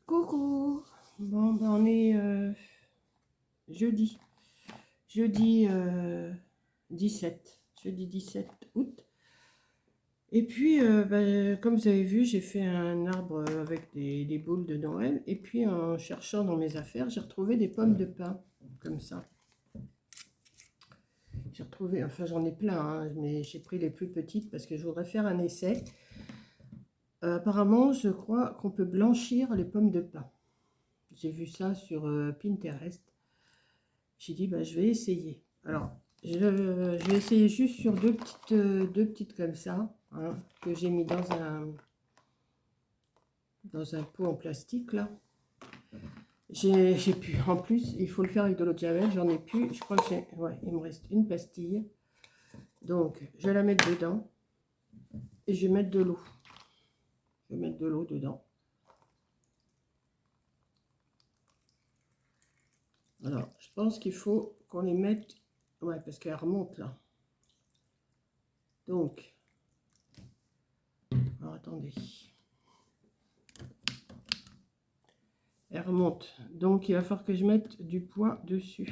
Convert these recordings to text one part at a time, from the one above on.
Coucou. Bon, ben on est jeudi. Jeudi 17. Jeudi 17 août. Et puis, comme vous avez vu, j'ai fait un arbre avec des boules de Noël. Et puis, en cherchant dans mes affaires, j'ai retrouvé des pommes de pin, comme ça. J'ai retrouvé, enfin j'en ai plein, hein, mais j'ai pris les plus petites parce que je voudrais faire un essai. Apparemment, je crois qu'on peut blanchir les pommes de pin. J'ai vu ça sur Pinterest. J'ai dit, bah, je vais essayer. Alors, je vais essayer juste sur deux petites comme ça, hein, que j'ai mis dans un pot en plastique, là. J'ai pu, en plus, il faut le faire avec de l'eau de javel, j'en ai plus. Je crois que ouais, il me reste une pastille. Donc, je vais la mettre dedans et je vais mettre de l'eau. Je vais mettre de l'eau dedans. Alors, je pense qu'il faut qu'on les mette... Ouais, parce qu'elle remonte là. Donc, alors attendez. Elle remonte. Donc, il va falloir que je mette du poids dessus.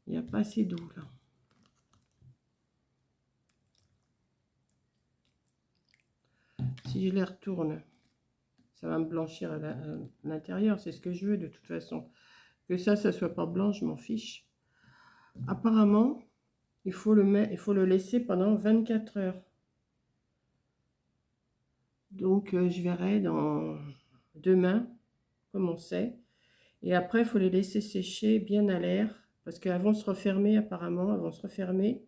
Il n'y a pas assez d'eau là. Si je les retourne, ça va me blanchir à l'intérieur. C'est ce que je veux de toute façon. Que ça soit pas blanc, je m'en fiche. Apparemment, il faut le laisser pendant 24 heures. Donc, je verrai demain comment c'est. Et après, il faut les laisser sécher bien à l'air. Parce qu'elles vont se refermer apparemment. Elles vont se refermer.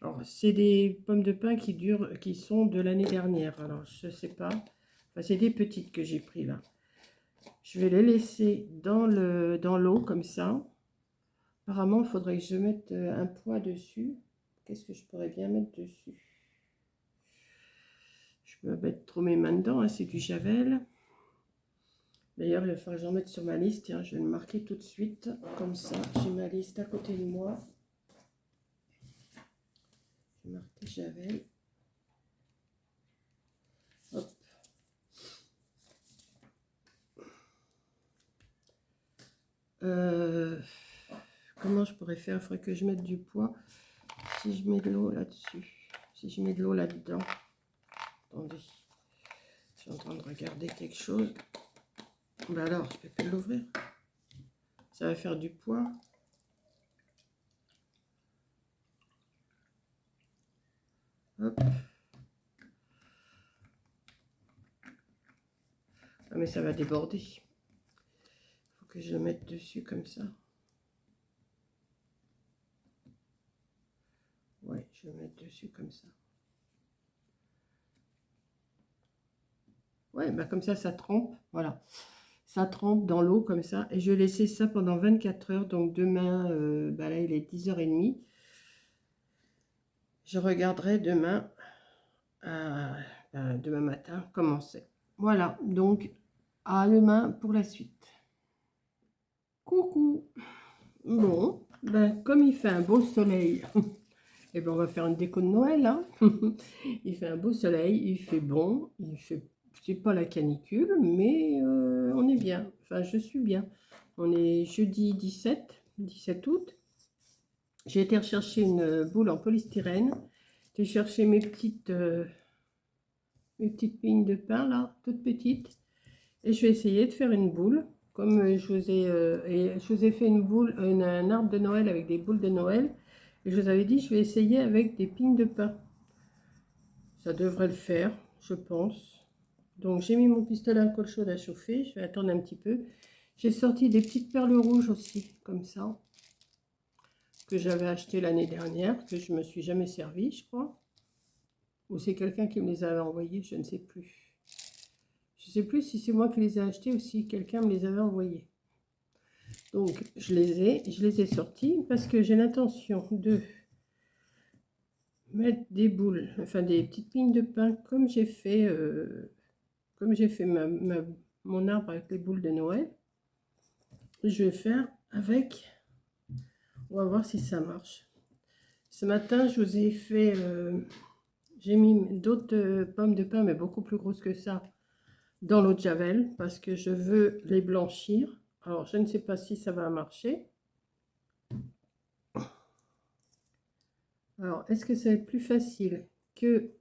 Alors, c'est des pommes de pin qui sont de l'année dernière. Alors, je sais pas. Enfin, c'est des petites que j'ai pris là. Je vais les laisser dans l'eau comme ça. Apparemment, il faudrait que je mette un poids dessus. Qu'est-ce que je pourrais bien mettre dessus? Je peux mettre trop mes mains dedans, hein, c'est du javel. D'ailleurs, il va falloir que j'en mette sur ma liste. Tiens, je vais le marquer tout de suite. Comme ça, j'ai ma liste à côté de moi. Je vais marquer javel. Hop. Comment je pourrais faire? Il faudrait que je mette du poids. Si je mets de l'eau là-dessus. Si je mets de l'eau là-dedans. Attendez. Je suis en train de regarder quelque chose. Ben alors, je peux plus l'ouvrir. Ça va faire du poids. Hop. Ah, mais ça va déborder. Il faut que je le mette dessus comme ça. Ouais, je vais le mettre dessus comme ça. Ouais, bah comme ça trempe. Voilà. Ça trempe dans l'eau comme ça. Et je vais laisser ça pendant 24 heures. Donc demain, bah là, il est 10h30. Je regarderai demain, demain matin, comment c'est. Voilà, donc à demain pour la suite. Coucou. Bon, ben, comme il fait un beau soleil, et ben on va faire une déco de Noël. Hein. Il fait un beau soleil, il fait bon, c'est pas la canicule, mais on est bien. Enfin, je suis bien. On est jeudi 17 août. J'ai été rechercher une boule en polystyrène. J'ai cherché mes petites pignes de pain là, toutes petites. Et je vais essayer de faire une boule. Comme je vous ai fait une boule, un arbre de Noël avec des boules de Noël. Et je vous avais dit, je vais essayer avec des pignes de pain. Ça devrait le faire, je pense. Donc j'ai mis mon pistolet à alcool chaud à chauffer. Je vais attendre un petit peu. J'ai sorti des petites perles rouges aussi, comme ça. Que j'avais acheté l'année dernière, que je ne me suis jamais servi, je crois. Ou c'est quelqu'un qui me les avait envoyées, je ne sais plus. Je ne sais plus si c'est moi qui les ai achetés ou si quelqu'un me les avait envoyés. Donc, je les ai sortis parce que j'ai l'intention de mettre des boules, enfin des petites lignes de pain comme j'ai fait, mon arbre avec les boules de Noël. Je vais faire avec, on va voir si ça marche. Ce matin, je vous ai fait, j'ai mis d'autres pommes de pain, mais beaucoup plus grosses que ça, dans l'eau de Javel parce que je veux les blanchir. Alors, je ne sais pas si ça va marcher. Alors, est-ce que ça va être plus facile que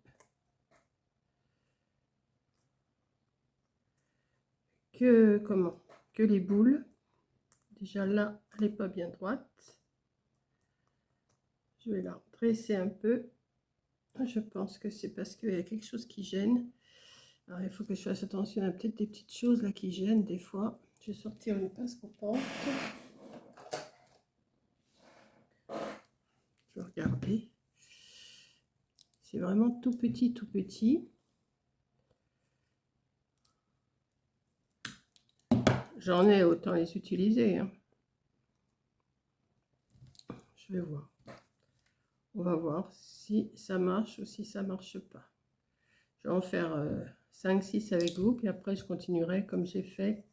comment? Que les boules. Déjà là, elle n'est pas bien droite. Je vais la dresser un peu. Je pense que c'est parce qu'il y a quelque chose qui gêne. Alors, il faut que je fasse attention. Il y a peut-être des petites choses là qui gênent des fois. Je vais sortir une pince coupante. Je vais regarder. C'est vraiment tout petit, tout petit. J'en ai, autant les utiliser. Hein. Je vais voir. On va voir si ça marche ou si ça marche pas. Je vais en faire 5-6 avec vous, puis après je continuerai comme j'ai fait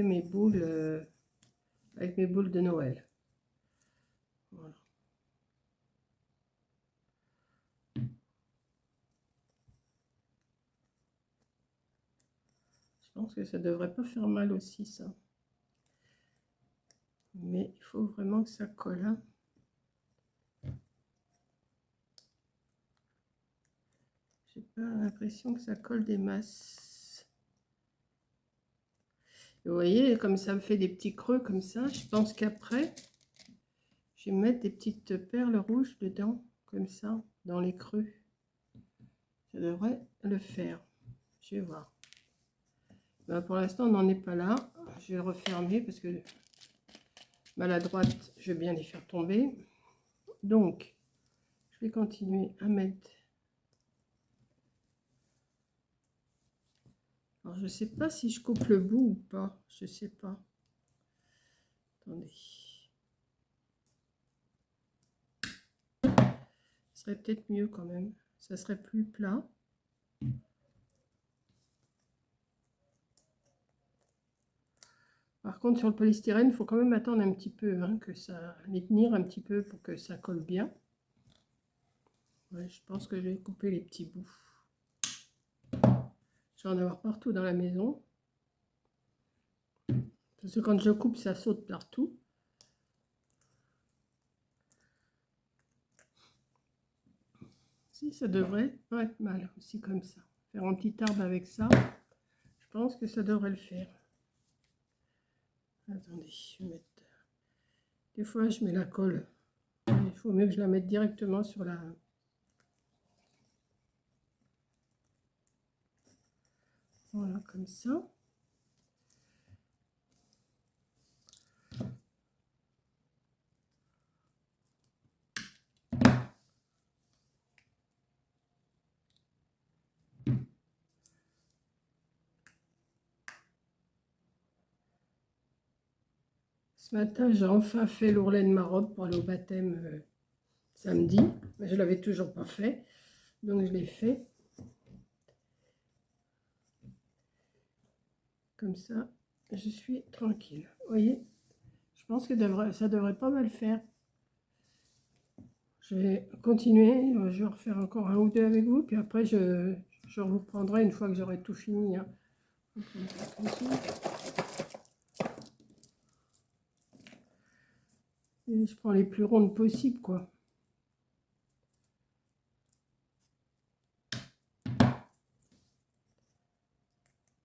mes boules avec mes boules de Noël. Voilà. Je pense que ça devrait pas faire mal aussi ça. Mais il faut vraiment que ça colle. Hein. J'ai pas l'impression que ça colle des masses. Vous voyez, comme ça me fait des petits creux comme ça, je pense qu'après, je vais mettre des petites perles rouges dedans, comme ça, dans les creux. Ça devrait le faire. Je vais voir. Ben, pour l'instant, on n'en est pas là. Je vais refermer parce que maladroite, je vais bien les faire tomber. Donc, je vais continuer à mettre. Alors, je ne sais pas si je coupe le bout ou pas. Je ne sais pas. Attendez. Ce serait peut-être mieux quand même. Ça serait plus plat. Par contre, sur le polystyrène, il faut quand même attendre un petit peu, hein, que ça les tenir un petit peu pour que ça colle bien. Ouais, je pense que je vais couper les petits bouts. Je vais en avoir partout dans la maison. Parce que quand je coupe, ça saute partout. Si, ça devrait pas être mal aussi comme ça. Faire un petit arbre avec ça, je pense que ça devrait le faire. Attendez, je vais mettre... Des fois, je mets la colle. Il faut mieux que je la mette directement sur la... Voilà, comme ça. Ce matin, j'ai enfin fait l'ourlet de ma robe pour aller au baptême samedi. Mais je ne l'avais toujours pas fait. Donc, je l'ai fait. Comme ça, je suis tranquille. Vous voyez, je pense que ça devrait pas mal faire. Je vais continuer. Je vais refaire encore un ou deux avec vous. Puis après, je vous reprendrai une fois que j'aurai tout fini. Hein. Et je prends les plus rondes possibles, quoi.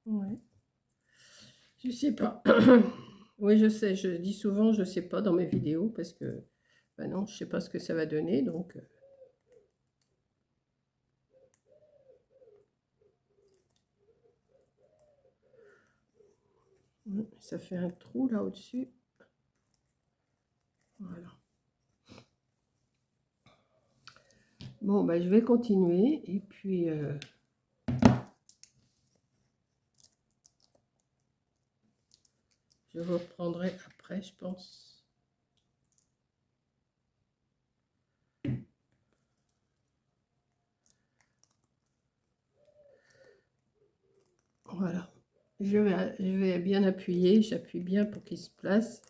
Ouais. Je sais pas. Oui, je sais. Je dis souvent, je sais pas dans mes vidéos parce que, ben non, je sais pas ce que ça va donner, donc. Ça fait un trou là au-dessus. Voilà. Bon, ben, je vais continuer et puis je vous reprendrai après, je pense. Voilà. Je vais bien appuyer, j'appuie bien pour qu'il se place.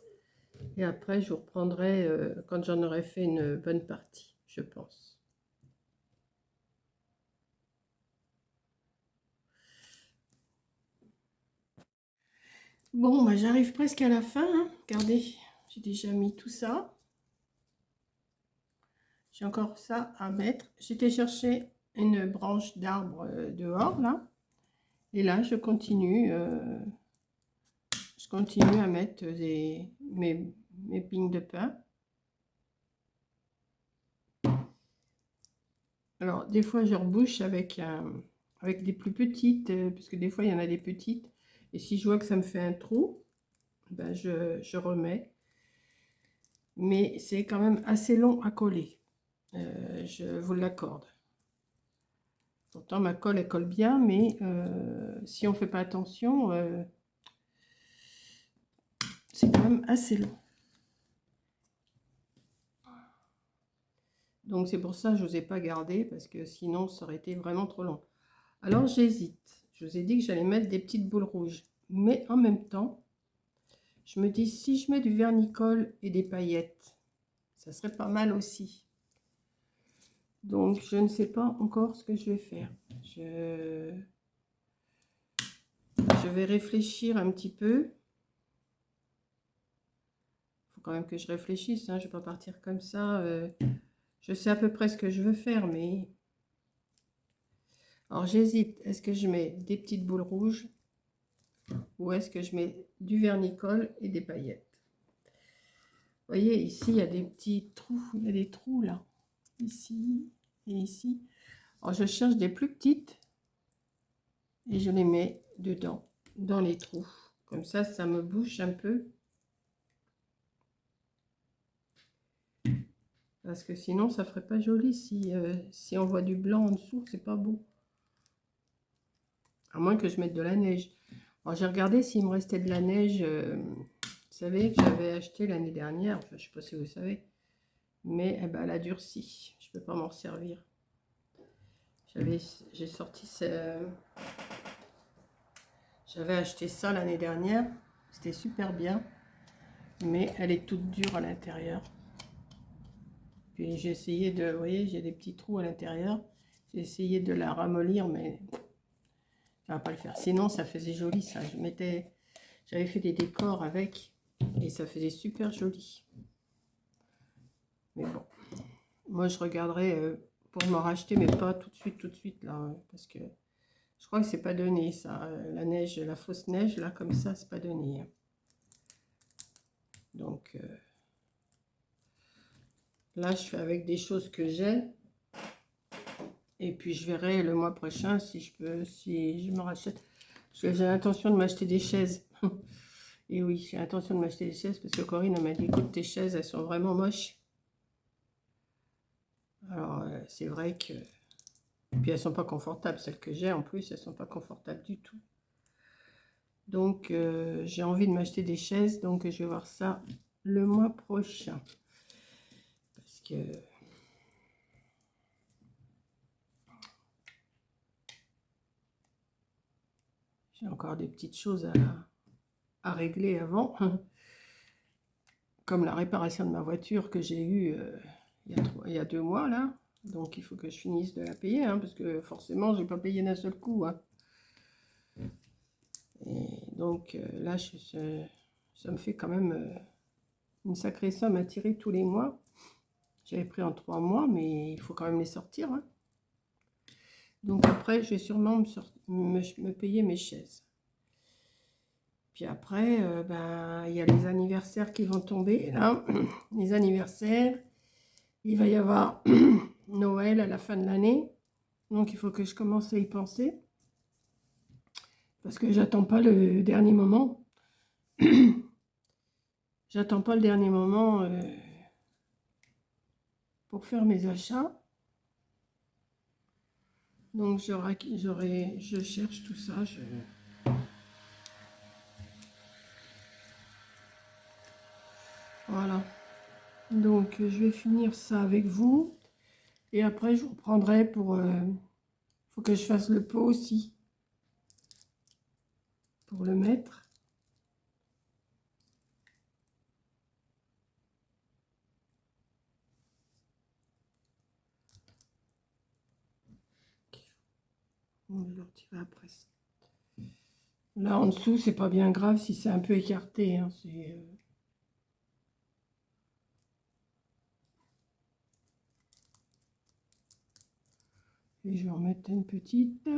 Et après, je vous reprendrai quand j'en aurai fait une bonne partie, je pense. Bon, bah, j'arrive presque à la fin, hein. Regardez, j'ai déjà mis tout ça. J'ai encore ça à mettre. J'étais chercher une branche d'arbre dehors, là. Et là, je continue à mettre mes pignes de pin. Alors, des fois, je rebouche avec des plus petites, parce que des fois, il y en a des petites. Et si je vois que ça me fait un trou, ben je remets. Mais c'est quand même assez long à coller. Je vous l'accorde. Pourtant, ma colle, elle colle bien, mais si on ne fait pas attention, c'est quand même assez long. Donc, c'est pour ça que je n'osais pas garder, parce que sinon, ça aurait été vraiment trop long. Alors, j'hésite. Je vous ai dit que j'allais mettre des petites boules rouges. Mais en même temps, je me dis, si je mets du vernicole et des paillettes, ça serait pas mal aussi. Donc, je ne sais pas encore ce que je vais faire. Je vais réfléchir un petit peu. Il faut quand même que je réfléchisse, hein. Je ne vais pas partir comme ça. Je sais à peu près ce que je veux faire, mais... Alors, j'hésite. Est-ce que je mets des petites boules rouges ou est-ce que je mets du vernicole et des paillettes? Vous voyez, ici, il y a des petits trous. Il y a des trous, là. Ici et ici. Alors, je cherche des plus petites et je les mets dedans, dans les trous. Comme ça me bouche un peu. Parce que sinon, ça ferait pas joli si on voit du blanc en dessous, c'est pas beau. À moins que je mette de la neige. Alors, j'ai regardé s'il me restait de la neige. Vous savez que j'avais acheté l'année dernière. Enfin, je sais pas si vous savez. Mais eh ben, elle a durci. Je peux pas m'en servir. J'ai sorti J'avais acheté ça l'année dernière. C'était super bien. Mais elle est toute dure à l'intérieur. Puis j'ai essayé de... Vous voyez, j'ai des petits trous à l'intérieur. J'ai essayé de la ramollir, mais ça va pas le faire. Sinon, ça faisait joli, ça. J'avais fait des décors avec et ça faisait super joli. Mais bon, moi, je regarderai pour m'en racheter, mais pas tout de suite, là. Parce que je crois que c'est pas donné, ça. La neige, la fausse neige, là, comme ça, c'est pas donné. Donc, là, je fais avec des choses que j'ai. Et puis, je verrai le mois prochain si je me rachète. Parce que j'ai l'intention de m'acheter des chaises. Et oui, j'ai l'intention de m'acheter des chaises parce que Corinne m'a dit, écoute, tes chaises, elles sont vraiment moches. Alors, c'est vrai que... Puis, elles sont pas confortables. Celles que j'ai, en plus, elles sont pas confortables du tout. Donc, j'ai envie de m'acheter des chaises. Donc, je vais voir ça le mois prochain. Parce que... j'ai encore des petites choses à régler avant. Comme la réparation de ma voiture que j'ai eue il y a 2 mois, là. Donc, il faut que je finisse de la payer, hein, parce que forcément, je n'ai pas payé d'un seul coup. Hein. Et donc, là, ça me fait quand même une sacrée somme à tirer tous les mois. J'avais pris en 3 mois, mais il faut quand même les sortir. Hein. Donc, après, je vais sûrement me payer mes chaises. Puis après, ben, il y a les anniversaires qui vont tomber. Là, les anniversaires, il va y avoir Noël à la fin de l'année. Donc, il faut que je commence à y penser. Parce que j'attends pas le dernier moment. J'attends pas le dernier moment pour faire mes achats. Donc, je cherche tout ça. Voilà. Donc, je vais finir ça avec vous. Et après, je vous reprendrai pour... faut que je fasse le pot aussi. Pour le mettre. On va le retirer après ça. Là, en dessous, c'est pas bien grave si c'est un peu écarté, hein, et je vais en mettre une petite.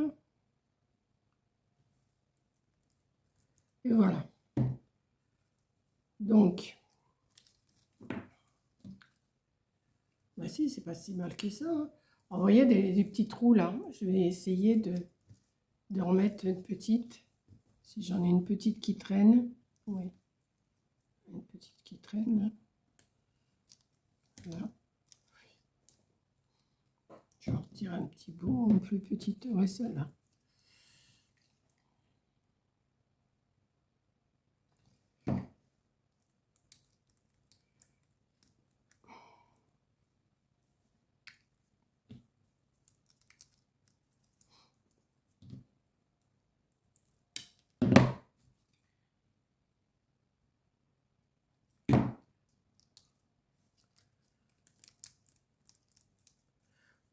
Et voilà. Donc, bah si, c'est pas si mal que ça, hein. Alors, vous voyez des petits trous là. Je vais essayer de remettre une petite. Si j'en ai une petite qui traîne. Oui, une petite qui traîne là. Voilà. Je vais en retirer un petit bout, une plus petite. Ouais, celle-là.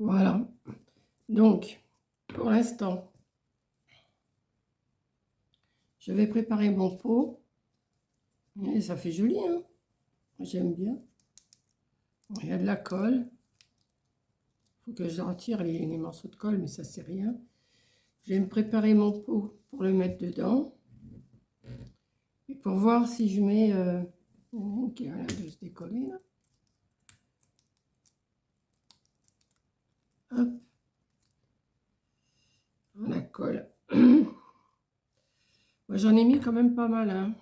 Voilà. Donc, pour l'instant, je vais préparer mon pot. Et ça fait joli, hein? J'aime bien. Il y a de la colle. Il faut que je retire les morceaux de colle, mais ça, c'est rien. Je vais me préparer mon pot pour le mettre dedans. Et pour voir si je mets... qui a l'air de se décoller, là. Hop. La colle. Moi, j'en ai mis quand même pas mal, hein.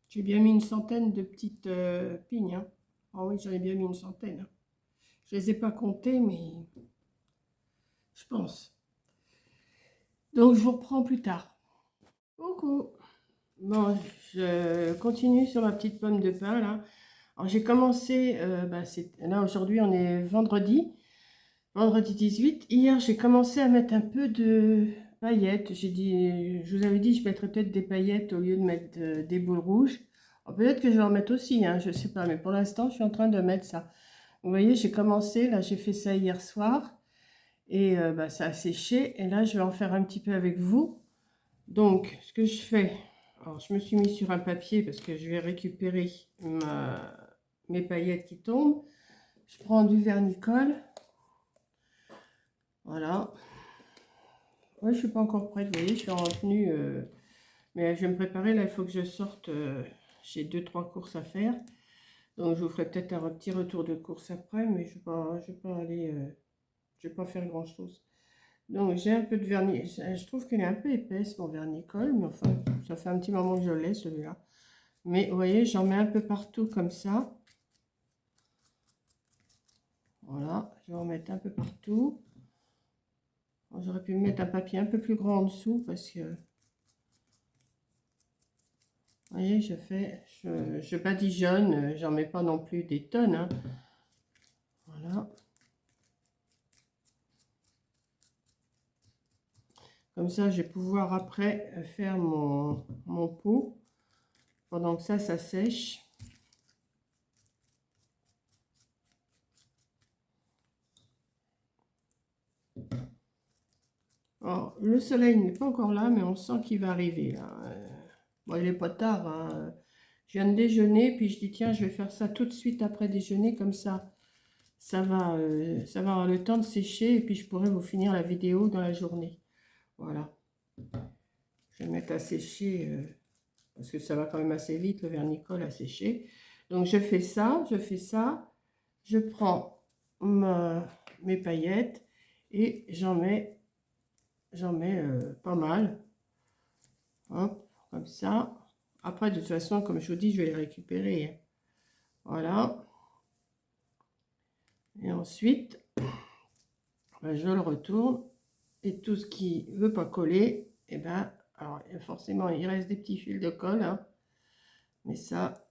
J'ai bien mis une centaine de petites pignes, hein. Ah oui, j'en ai bien mis une centaine, hein. Je les ai pas comptées, mais je pense. Donc, je vous reprends plus tard. Coucou. Bon, je continue sur ma petite pomme de pin, là. Alors, j'ai commencé, là, aujourd'hui, on est vendredi 18. Hier, j'ai commencé à mettre un peu de paillettes. J'ai dit, je vous avais dit, je mettrais peut-être des paillettes au lieu de mettre des boules rouges. Alors, peut-être que je vais en mettre aussi, hein, je ne sais pas, mais pour l'instant, je suis en train de mettre ça. Vous voyez, j'ai commencé, là, j'ai fait ça hier soir, et ça a séché, et là, je vais en faire un petit peu avec vous. Donc, ce que je fais, alors, je me suis mis sur un papier parce que je vais récupérer mes paillettes qui tombent. Je prends du vernicole. Voilà. Ouais, je suis pas encore prête, vous voyez, je suis en tenue. Mais je vais me préparer, là, il faut que je sorte. J'ai 2-3 courses à faire. Donc, je vous ferai peut-être un petit retour de course après, mais je vais pas aller... je vais pas faire grand-chose. Donc, j'ai un peu de vernis. Je trouve qu'elle est un peu épaisse, mon vernicole, mais enfin, ça fait un petit moment que je l'ai, celui-là. Mais vous voyez, j'en mets un peu partout comme ça. Voilà, je vais en mettre un peu partout. J'aurais pu mettre un papier un peu plus grand en dessous parce que, vous voyez, je badigeonne, j'en mets pas non plus des tonnes, hein. Voilà. Comme ça, je vais pouvoir après faire mon pot pendant que ça sèche. Alors, le soleil n'est pas encore là, mais on sent qu'il va arriver, là. Bon, il n'est pas tard, hein. Je viens de déjeuner, puis je dis, tiens, je vais faire ça tout de suite après déjeuner, comme ça va avoir le temps de sécher, et puis je pourrai vous finir la vidéo dans la journée. Voilà. Je vais mettre à sécher, parce que ça va quand même assez vite, le vernicole à sécher. Donc, je fais ça, je prends mes paillettes, et j'en mets pas mal. Hop, comme ça. Après, de toute façon, comme je vous dis, je vais les récupérer. Voilà. Et ensuite, je le retourne. Et tout ce qui ne veut pas coller, et ben, alors forcément, il reste des petits fils de colle, hein. Mais ça,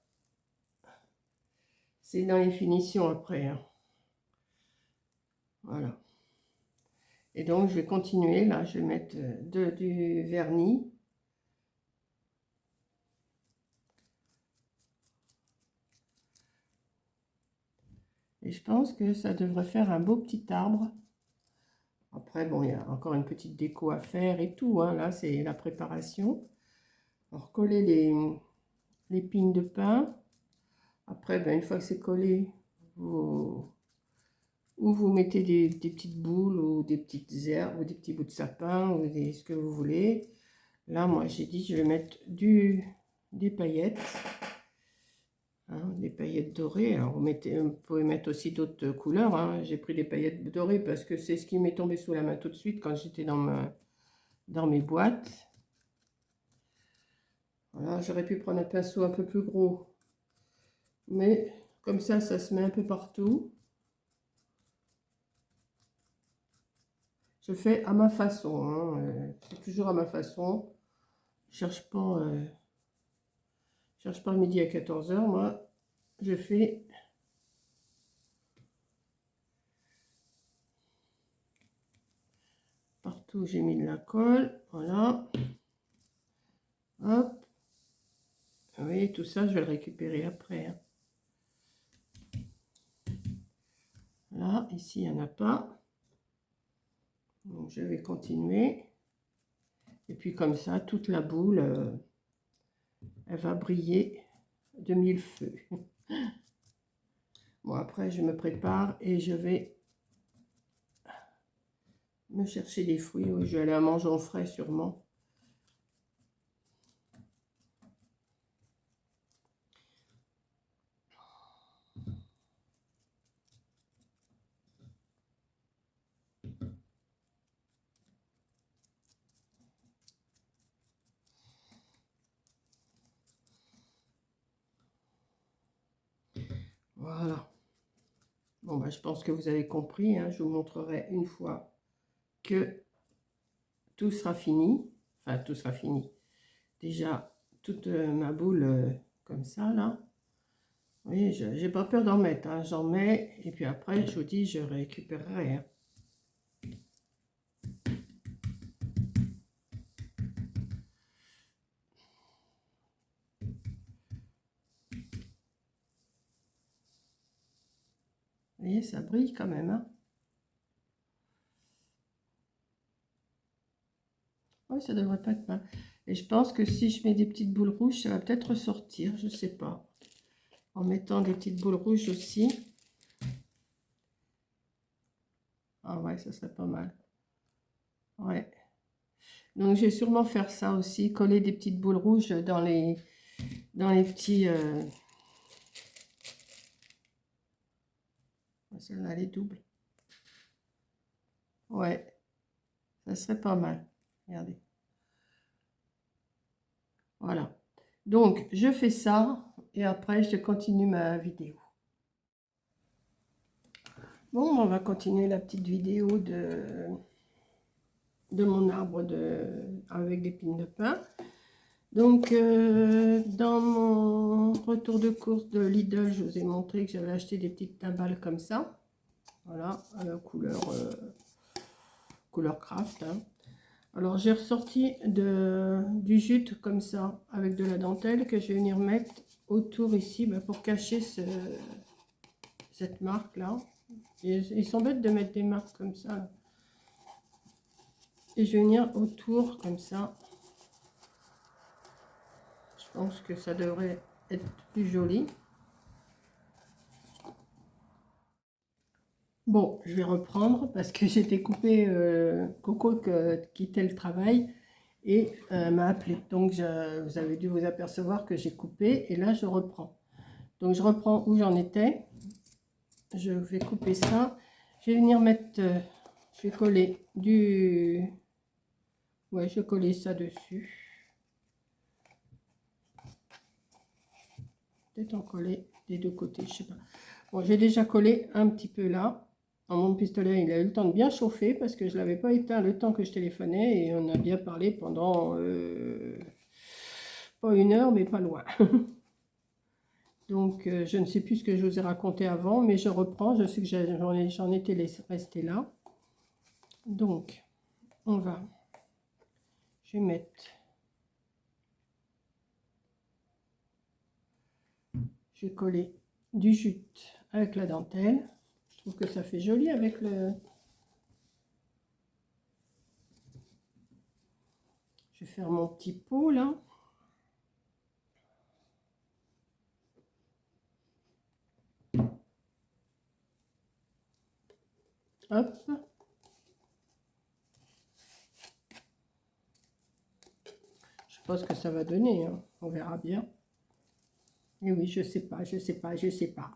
c'est dans les finitions après, hein. Voilà. Et donc, je vais continuer. Là, je vais mettre du vernis. Et je pense que ça devrait faire un beau petit arbre. Après, bon, il y a encore une petite déco à faire et tout, hein. Là, c'est la préparation. Alors, coller les pignes de pin. Après, ben, une fois que c'est collé, vous mettez des petites boules ou des petites herbes ou des petits bouts de sapin ou ce que vous voulez. Là, moi, j'ai dit, je vais mettre des paillettes. Hein, des paillettes dorées. Alors, vous pouvez mettre aussi d'autres couleurs. Hein. J'ai pris des paillettes dorées parce que c'est ce qui m'est tombé sous la main tout de suite quand j'étais dans mes boîtes. Voilà, j'aurais pu prendre un pinceau un peu plus gros. Mais comme ça se met un peu partout. Je fais à ma façon. Hein. C'est toujours à ma façon. Je cherche pas le midi à 14 h. Moi, je fais... Partout, j'ai mis de la colle. Voilà. Hop. Vous voyez, tout ça, je vais le récupérer après. Hein. Là, ici, il n'y en a pas. Donc, je vais continuer. Et puis, comme ça, toute la boule, elle va briller de mille feux. Bon, après, je me prépare et je vais me chercher des fruits. Oui, je vais aller à manger au frais, sûrement. Voilà. Bon, bah, je pense que vous avez compris. Hein. Je vous montrerai une fois que tout sera fini. Enfin, tout sera fini. Déjà, toute ma boule comme ça, là. Vous voyez, je n'ai pas peur d'en mettre. Hein. J'en mets et puis après, je vous dis, je récupérerai. Hein. Vous voyez, ça brille quand même. Hein. Oui, ça devrait pas être mal. Et je pense que si je mets des petites boules rouges, ça va peut-être ressortir. Je ne sais pas. En mettant des petites boules rouges aussi. Ah ouais, ça serait pas mal. Ouais. Donc, je vais sûrement faire ça aussi. Coller des petites boules rouges dans les petits... Celle-là, elle est double. Ouais. Ça serait pas mal. Regardez. Voilà. Donc, je fais ça et après, je continue ma vidéo. Bon, on va continuer la petite vidéo de mon arbre avec des pines de pin. Donc, dans mon retour de course de Lidl, je vous ai montré que j'avais acheté des petites timbales comme ça. Voilà, couleur craft. Hein. Alors, j'ai ressorti du jute comme ça, avec de la dentelle, que je vais venir mettre autour ici pour cacher cette marque-là. Ils sont bêtes de mettre des marques comme ça. Là. Et je vais venir autour comme ça. Je pense que ça devrait être plus joli. Bon, je vais reprendre parce que j'étais coupée. Coco quittait le travail et m'a appelé. Donc, vous avez dû vous apercevoir que j'ai coupé et là, je reprends. Donc, je reprends où j'en étais. Je vais couper ça. Je vais venir mettre... je vais coller du... Ouais, je vais coller ça dessus. Peut-être en coller des deux côtés, je sais pas. Bon, j'ai déjà collé un petit peu là. Mon pistolet, il a eu le temps de bien chauffer parce que je ne l'avais pas éteint le temps que je téléphonais et on a bien parlé pendant pas 1 heure, mais pas loin. Donc, je ne sais plus ce que je vous ai raconté avant, mais je reprends. Je sais que j'en étais resté là. Donc, je vais mettre... Je vais coller du jute avec la dentelle. Je trouve que ça fait joli avec le... Je vais faire mon petit pot là. Hop. Je sais pas ce que ça va donner, hein. On verra bien. Et oui, je sais pas, je sais pas, je sais pas.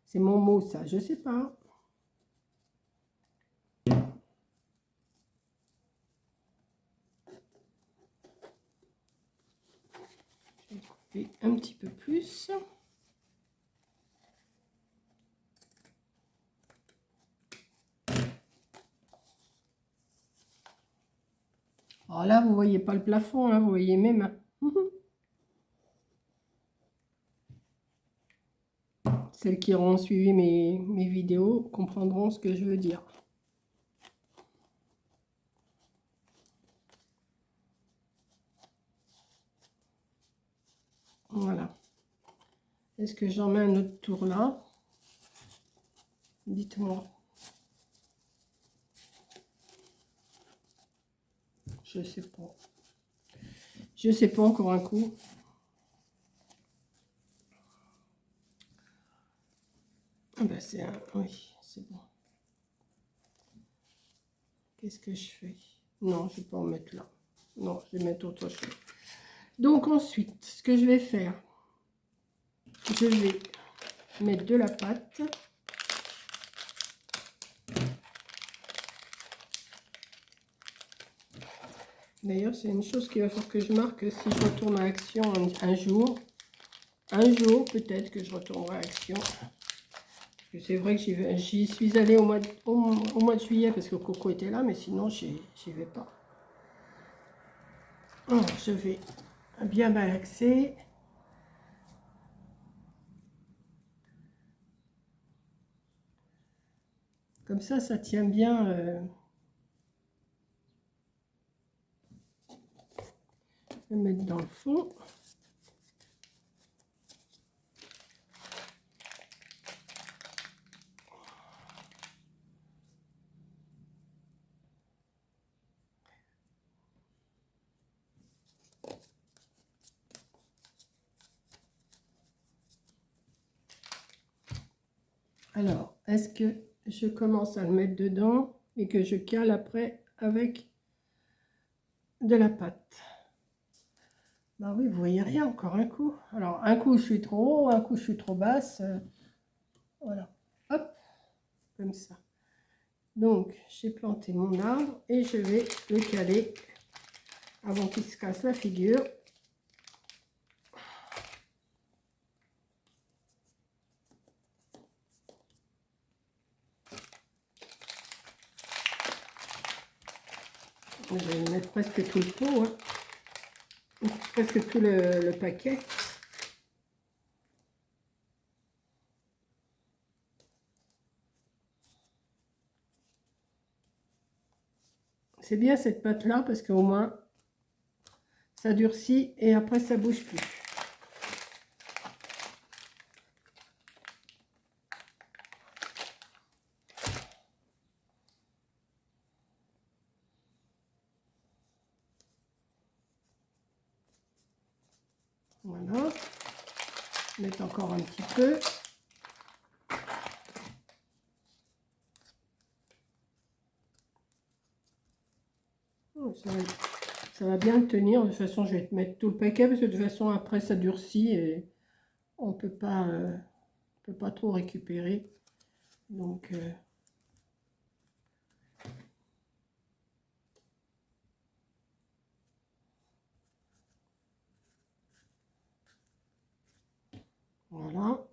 C'est mon mot, ça, je sais pas. Je vais couper un petit peu plus. Alors là, vous voyez pas le plafond, hein, vous voyez mes mains. Celles qui auront suivi mes vidéos comprendront ce que je veux dire. Voilà. Est-ce que j'en mets un autre tour là? Dites-moi. Je sais pas. Je sais pas encore un coup. Ah ben c'est un... Oui, c'est bon. Qu'est-ce que je fais? Non, je vais pas en mettre là. Non, je vais mettre autre chose. Donc ensuite, ce que je vais faire, je vais mettre de la pâte. D'ailleurs, c'est une chose qu'il va falloir que je marque si je retourne à Action un jour. Un jour, peut-être que je retournerai à Action. C'est vrai que j'y suis allée au mois de juillet parce que Coco était là, mais sinon, j'y vais pas. Alors, je vais bien malaxer. Comme ça tient bien. Je vais mettre dans le fond. Alors, est-ce que je commence à le mettre dedans et que je cale après avec de la pâte? Bah oui, vous voyez rien, encore un coup. Alors, un coup, je suis trop haut, un coup, je suis trop basse. Voilà. Hop, comme ça. Donc, j'ai planté mon arbre et je vais le caler avant qu'il se casse la figure. Je vais mettre presque tout le pot, hein. Presque tout le paquet. C'est bien cette pâte-là parce qu'au moins, ça durcit et après, ça bouge plus. Voilà. Mettre encore un petit peu. Oh, ça va bien le tenir. De toute façon, je vais te mettre tout le paquet parce que de toute façon, après, ça durcit et on peut pas trop récupérer. Donc, voilà.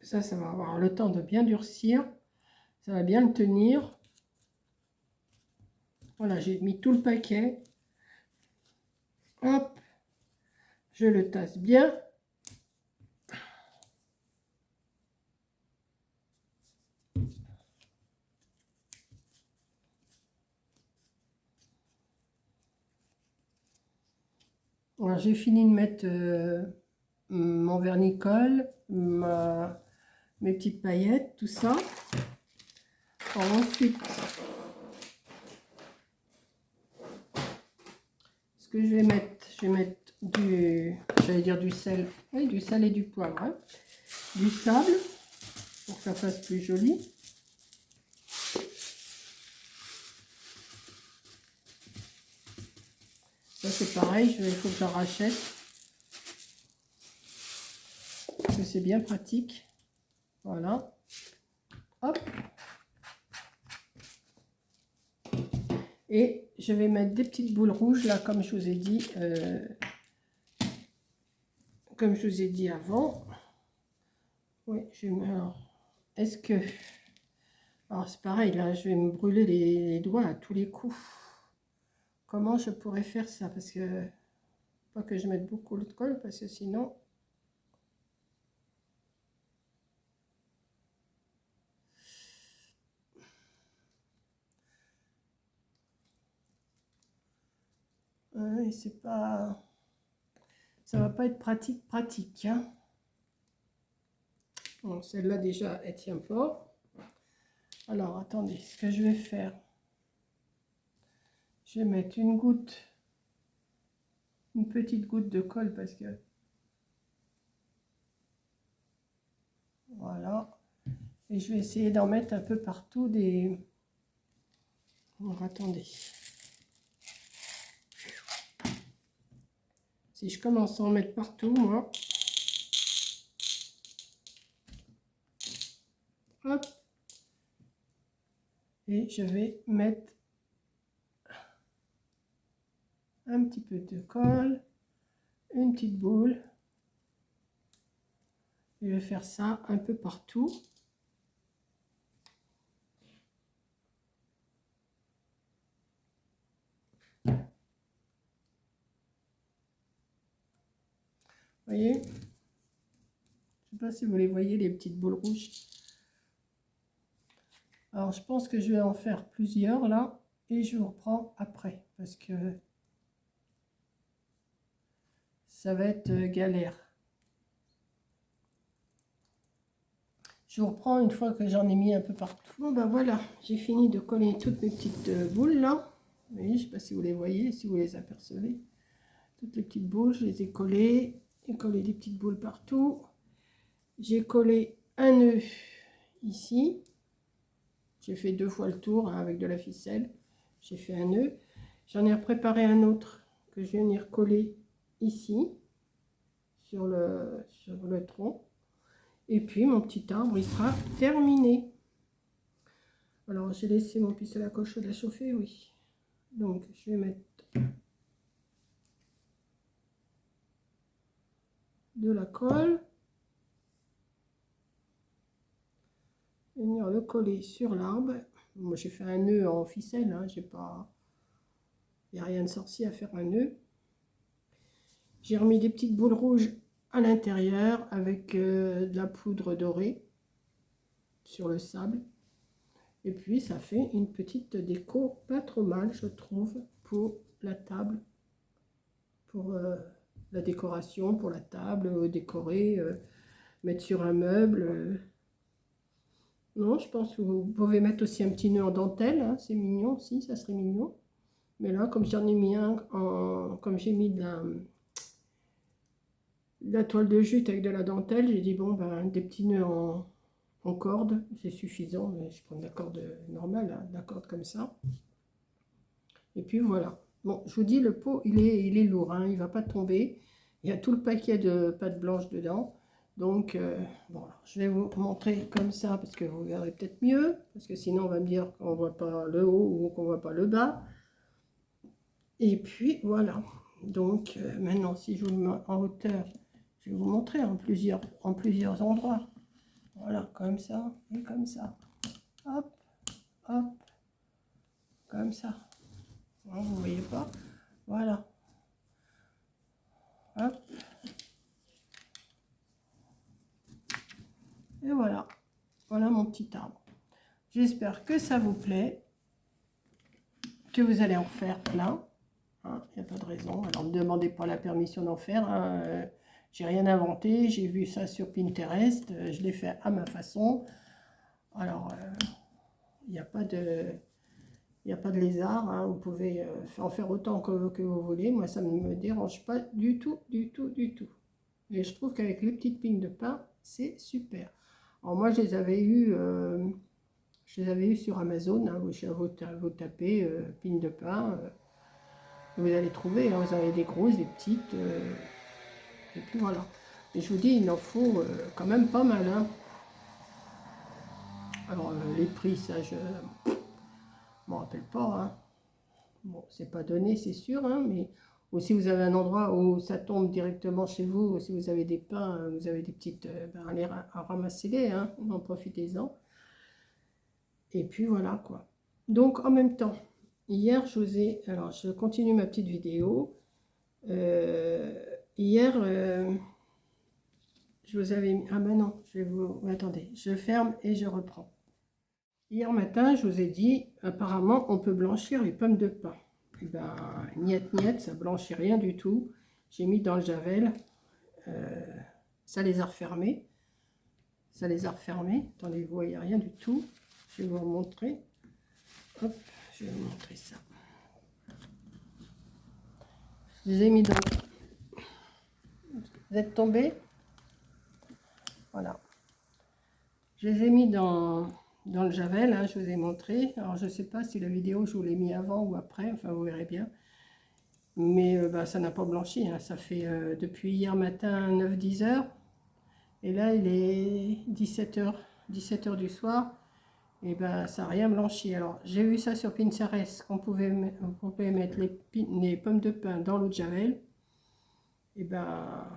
Ça va avoir le temps de bien durcir. Ça va bien le tenir. Voilà, j'ai mis tout le paquet. Hop, je le tasse bien. Voilà, j'ai fini de mettre mon vernicole, mes petites paillettes, tout ça. Alors, ensuite, ce que je vais mettre j'allais dire du sel, oui, du sel et du poivre, hein. Du sable. ça fasse plus joli. Ça c'est pareil, il faut que j'en rachète. Parce que c'est bien pratique. Voilà. Hop. Et je vais mettre des petites boules rouges là, comme je vous ai dit. Comme je vous ai dit avant. Oui, je vais... Alors, est-ce que... Alors, c'est pareil, là, je vais me brûler les doigts à tous les coups. Comment je pourrais faire ça? Parce que... Pas que je mette beaucoup de colle, parce que sinon... c'est pas... Ça va pas être pratique, hein. Bon, celle-là, déjà, elle tient pas. Alors, attendez, ce que je vais faire... Je vais mettre une petite goutte de colle parce que voilà, et je vais essayer d'en mettre un peu partout des... Alors, attendez, si je commence à en mettre partout, moi, hop, et je vais mettre un petit peu de colle, une petite boule. Je vais faire ça un peu partout. Vous voyez? Je ne sais pas si vous les voyez, les petites boules rouges. Alors, je pense que je vais en faire plusieurs là et je vous reprends après parce que ça va être galère. Je vous reprends une fois que j'en ai mis un peu partout. Bon ben voilà, j'ai fini de coller toutes mes petites boules là. Vous voyez, je ne sais pas si vous les voyez, si vous les apercevez. Toutes les petites boules, je les ai collées. J'ai collé des petites boules partout. J'ai collé un nœud ici. J'ai fait 2 fois le tour hein, avec de la ficelle. J'ai fait un nœud. J'en ai préparé un autre que je vais venir coller ici sur le tronc. Et puis mon petit arbre, il sera terminé. Alors j'ai laissé mon pistolet à coche de la chauffer, oui. Donc je vais mettre de la colle. Venir le coller sur l'arbre. Moi j'ai fait un nœud en ficelle, hein, j'ai pas... Il n'y a rien de sorcier à faire un nœud. J'ai remis des petites boules rouges à l'intérieur avec de la poudre dorée sur le sable. Et puis ça fait une petite déco pas trop mal, je trouve, pour la table, pour la décoration, pour la table, décorer, mettre sur un meuble. Non, je pense que vous pouvez mettre aussi un petit nœud en dentelle, hein, c'est mignon aussi, ça serait mignon. Mais là, comme j'en ai mis un, comme j'ai mis de la toile de jute avec de la dentelle, j'ai dit bon, ben, des petits nœuds en corde, c'est suffisant, mais je prends de la corde normale, hein, de la corde comme ça. Et puis voilà. Bon, je vous dis, le pot, il est lourd, hein, il ne va pas tomber. Il y a tout le paquet de pâte blanche dedans. Donc, bon, alors, je vais vous montrer comme ça, parce que vous verrez peut-être mieux. Parce que sinon, on va me dire qu'on ne voit pas le haut ou qu'on ne voit pas le bas. Et puis, voilà. Donc, maintenant, si je vous le mets en hauteur, je vais vous montrer en plusieurs endroits. Voilà, comme ça et comme ça. Hop, hop, comme ça. Bon, vous ne voyez pas. Voilà. Hop. Et voilà. Voilà mon petit arbre. J'espère que ça vous plaît. Que vous allez en faire plein. Il n'y a pas de raison. Alors, ne demandez pas la permission d'en faire. Hein. J'ai rien inventé. J'ai vu ça sur Pinterest. Je l'ai fait à ma façon. Alors, il n'y a pas de... Il n'y a pas de lézard, hein. Vous pouvez en faire autant que vous voulez. Moi, ça ne me dérange pas du tout, du tout, du tout. Et je trouve qu'avec les petites pignes de pain, c'est super. Alors moi, je les avais eu sur Amazon, hein, vous tapez pine de pain, vous allez trouver, hein, vous avez des grosses, des petites, et puis voilà. Et je vous dis, il en faut quand même pas mal, hein. Alors les prix, ça, je m'en rappelle pas, hein. Bon, c'est pas donné, c'est sûr, hein, mais aussi vous avez un endroit où ça tombe directement chez vous, si vous avez des pains, vous avez des petites, ben, ramassez-les, hein, en profitez-en. Et puis voilà quoi. Donc en même temps, hier alors je continue ma petite vidéo. Hier, je vous avais mis, ah ben non, attendez, je ferme et je reprends. Hier matin, je vous ai dit, apparemment, on peut blanchir les pommes de pin. Et ben, niet, niet, ça blanchit rien du tout. J'ai mis dans le javel, ça les a refermés. Ça les a refermés. Attendez, vous voyez rien du tout. Je vais vous remontrer. Hop, je vais vous montrer ça. Je les ai mis dans... Vous êtes tombés? Voilà. Je les ai mis dans le javel, hein, je vous ai montré. Alors, je ne sais pas si la vidéo, je vous l'ai mis avant ou après. Enfin, vous verrez bien. Mais bah, ça n'a pas blanchi. Hein. Ça fait depuis hier matin 9-10 heures. Et là, il est 17 heures du soir. Et ben ça n'a rien blanchi. Alors, j'ai vu ça sur Pinterest, qu'on pouvait mettre les pommes de pin dans l'eau de javel. Et ben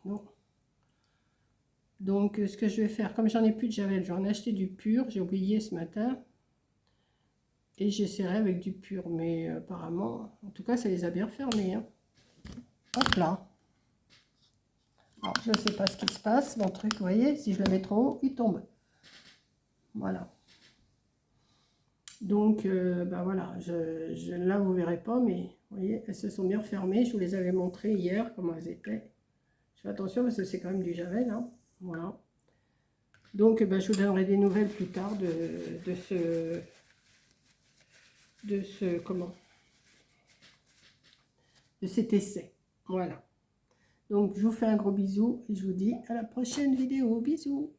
non. Donc, ce que je vais faire, comme j'en ai plus de javel, j'en ai acheté du pur. J'ai oublié ce matin. Et j'essaierai avec du pur. Mais apparemment, en tout cas, ça les a bien fermés. Hein. Hop là. Alors, je ne sais pas ce qui se passe. Mon truc, vous voyez, si je le mets trop haut, il tombe. Voilà. Donc, ben voilà, là, vous ne verrez pas, mais vous voyez, elles se sont bien fermées. Je vous les avais montrées hier, comment elles étaient. Je fais attention parce que c'est quand même du javel. Hein. Voilà. Donc, ben, je vous donnerai des nouvelles plus tard de cet essai. Voilà. Donc, je vous fais un gros bisou et je vous dis à la prochaine vidéo. Bisous.